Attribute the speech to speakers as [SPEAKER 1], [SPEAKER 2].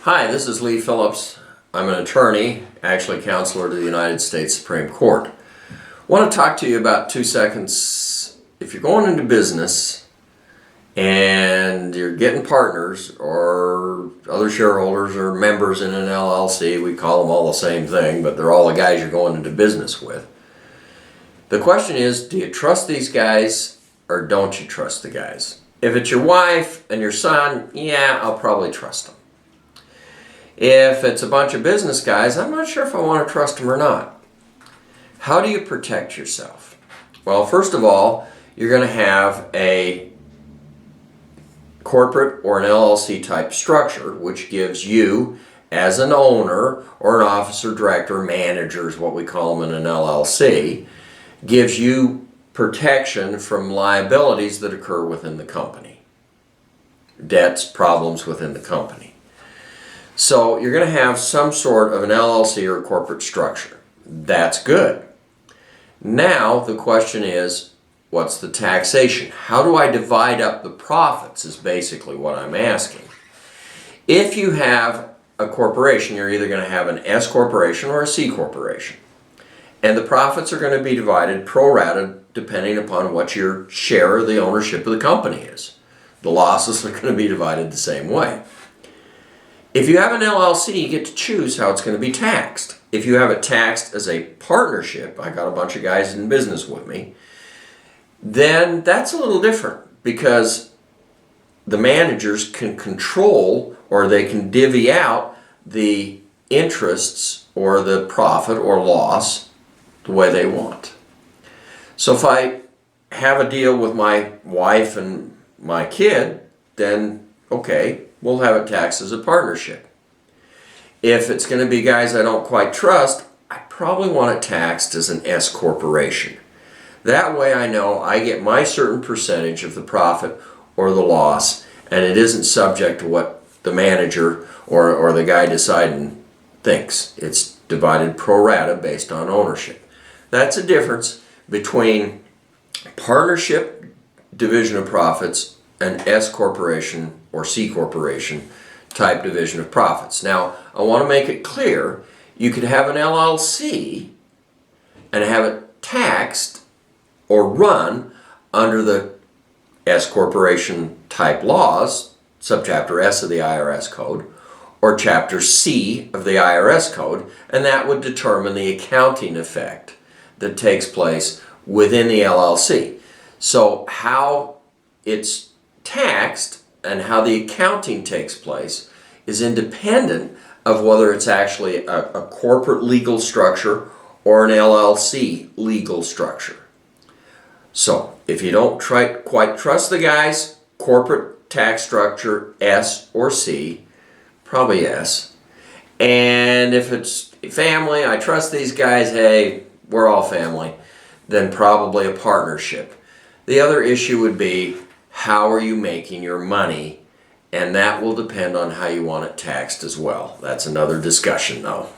[SPEAKER 1] Hi, this is Lee Phillips. I'm an attorney, actually counselor to the United States Supreme Court. I want to talk to you about 2 seconds. If you're going into business and you're getting partners or other shareholders or members in an LLC, we call them all the same thing, but they're all the guys you're going into business with. The question is, do you trust these guys or don't you trust the guys? If it's your wife and your son, yeah, I'll probably trust them. If it's a bunch of business guys, I'm not sure if I want to trust them or not. How do you protect yourself? Well, first of all, you're going to have a corporate or an LLC type structure, which gives you, as an owner or an officer, director, manager is what we call them in an LLC, gives you protection from liabilities that occur within the company. Debts, problems within the company. So you're going to have some sort of an LLC or corporate structure. That's good. Now the question is, what's the taxation? How do I divide up the profits is basically what I'm asking. If you have a corporation, you're either going to have an S corporation or a C corporation. And the profits are going to be divided pro rata depending upon what your share of the ownership of the company is. The losses are going to be divided the same way. If you have an LLC, you get to choose how it's going to be taxed. If you have it taxed as a partnership, I got a bunch of guys in business with me, then that's a little different because the managers can control or they can divvy out the interests or the profit or loss the way they want. So if I have a deal with my wife and my kid, then okay, we'll have it taxed as a partnership. If it's going to be guys I don't quite trust, I probably want it taxed as an S corporation. That way I know I get my certain percentage of the profit or the loss, and it isn't subject to what the manager or the guy deciding thinks. It's divided pro rata based on ownership. That's a difference between partnership division of profits and S corporation or C corporation type division of profits. Now, I want to make it clear, you could have an LLC and have it taxed or run under the S corporation type laws, subchapter S of the IRS code, or chapter C of the IRS code, and that would determine the accounting effect that takes place within the LLC. So how it's taxed and how the accounting takes place is independent of whether it's actually a corporate legal structure or an LLC legal structure. So if you don't quite trust the guys, corporate tax structure S or C, probably S. And if it's family, I trust these guys, hey, we're all family, then probably a partnership. The other issue would be, how are you making your money? And that will depend on how you want it taxed as well. That's another discussion though.